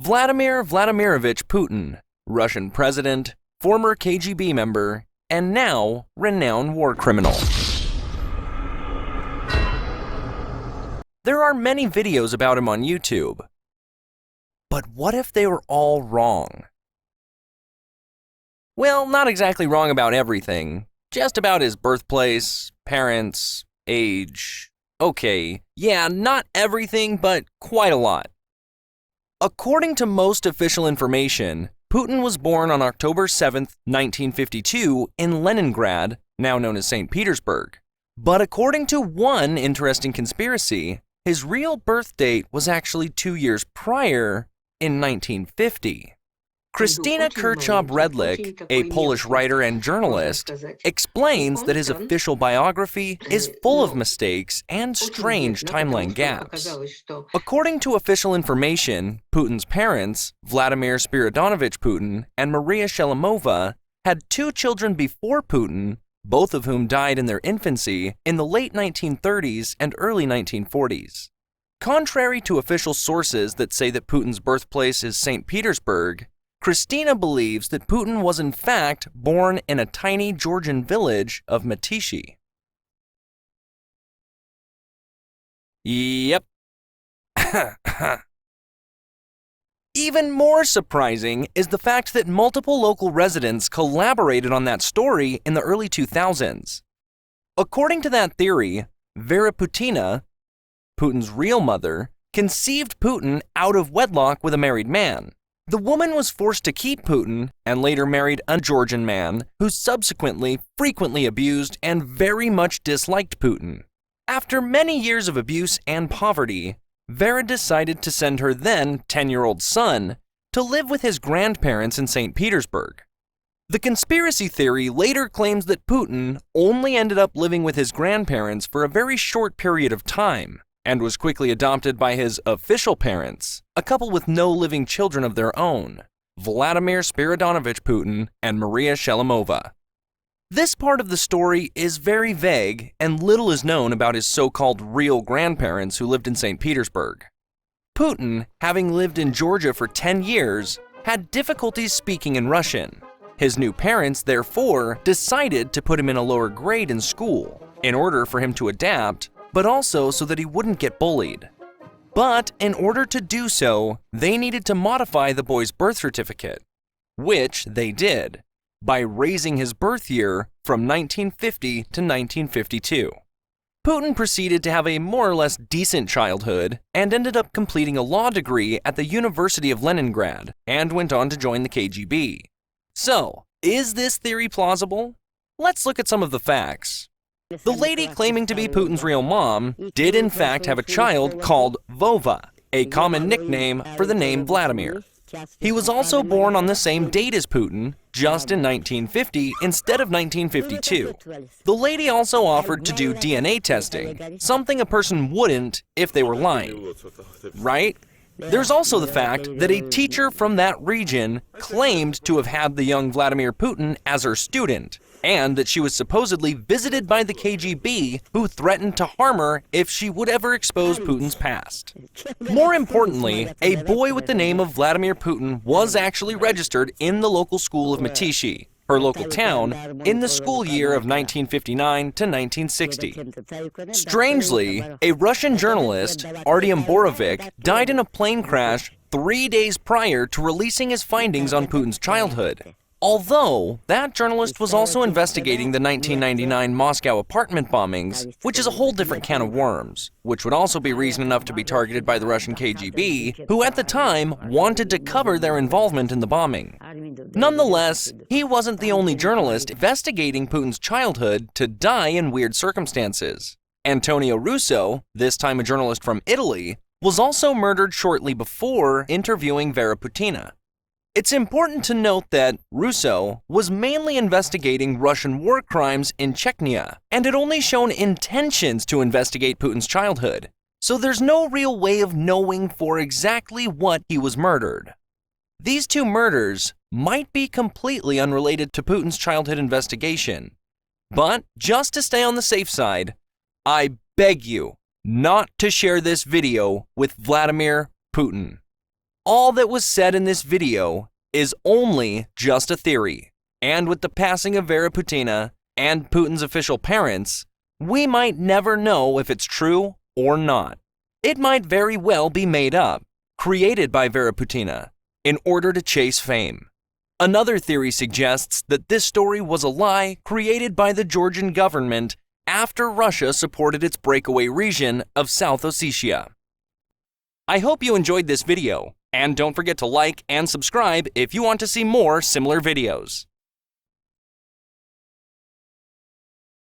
Vladimir Vladimirovich Putin, Russian president, former KGB member, and now renowned war criminal. There are many videos about him on YouTube. But what if they were all wrong? Well, not exactly wrong about everything, just about his birthplace, parents, age. Okay, yeah, not everything, but quite a lot. According to most official information, Putin was born on October 7, 1952 in Leningrad, now known as St. Petersburg. But according to one interesting conspiracy, his real birth date was actually 2 years prior, in 1950. Kristina Kirchhoff-Redlich, a Polish writer and journalist, explains that his official biography is full of mistakes and strange timeline gaps. According to official information, Putin's parents, Vladimir Spiridonovich Putin and Maria Shelemova, had 2 children before Putin, both of whom died in their infancy in the late 1930s and early 1940s. Contrary to official sources that say that Putin's birthplace is St. Petersburg, Kristina believes that Putin was in fact born in a tiny Georgian village of Matishi. Yep. Even more surprising is the fact that multiple local residents collaborated on that story in the early 2000s. According to that theory, Vera Putina, Putin's real mother, conceived Putin out of wedlock with a married man. The woman was forced to keep Putin and later married a Georgian man who subsequently frequently abused and very much disliked Putin. After many years of abuse and poverty, Vera decided to send her then 10-year-old son to live with his grandparents in St. Petersburg. The conspiracy theory later claims that Putin only ended up living with his grandparents for a very short period of time, and was quickly adopted by his official parents, a couple with no living children of their own, Vladimir Spiridonovich Putin and Maria Shelemova. This part of the story is very vague, and little is known about his so-called real grandparents who lived in St. Petersburg. Putin, having lived in Georgia for 10 years, had difficulties speaking in Russian. His new parents, therefore, decided to put him in a lower grade in school, in order for him to adapt, but also so that he wouldn't get bullied. But in order to do so, they needed to modify the boy's birth certificate, which they did, by raising his birth year from 1950 to 1952. Putin proceeded to have a more or less decent childhood and ended up completing a law degree at the University of Leningrad and went on to join the KGB. So, is this theory plausible? Let's look at some of the facts. The lady claiming to be Putin's real mom did in fact have a child called Vova, a common nickname for the name Vladimir. He was also born on the same date as Putin, just in 1950 instead of 1952. The lady also offered to do DNA testing, something a person wouldn't if they were lying, right? There's also the fact that a teacher from that region claimed to have had the young Vladimir Putin as her student, and that she was supposedly visited by the KGB, who threatened to harm her if she would ever expose Putin's past. More importantly, a boy with the name of Vladimir Putin was actually registered in the local school of Matishi, her local town, in the school year of 1959 to 1960. Strangely, a Russian journalist, Artyom Borovik, died in a plane crash 3 days prior to releasing his findings on Putin's childhood. Although, that journalist was also investigating the 1999 Moscow apartment bombings, which is a whole different can of worms, which would also be reason enough to be targeted by the Russian KGB, who at the time wanted to cover their involvement in the bombing. Nonetheless, he wasn't the only journalist investigating Putin's childhood to die in weird circumstances. Antonio Russo, this time a journalist from Italy, was also murdered shortly before interviewing Vera Putina. It's important to note that Russo was mainly investigating Russian war crimes in Chechnya and had only shown intentions to investigate Putin's childhood, so there's no real way of knowing for exactly what he was murdered. These two murders might be completely unrelated to Putin's childhood investigation, but just to stay on the safe side, I beg you not to share this video with Vladimir Putin. All that was said in this video is only just a theory, and with the passing of Vera Putina and Putin's official parents, we might never know if it's true or not. It might very well be made up, created by Vera Putina, in order to chase fame. Another theory suggests that this story was a lie created by the Georgian government after Russia supported its breakaway region of South Ossetia. I hope you enjoyed this video, and don't forget to like and subscribe if you want to see more similar videos.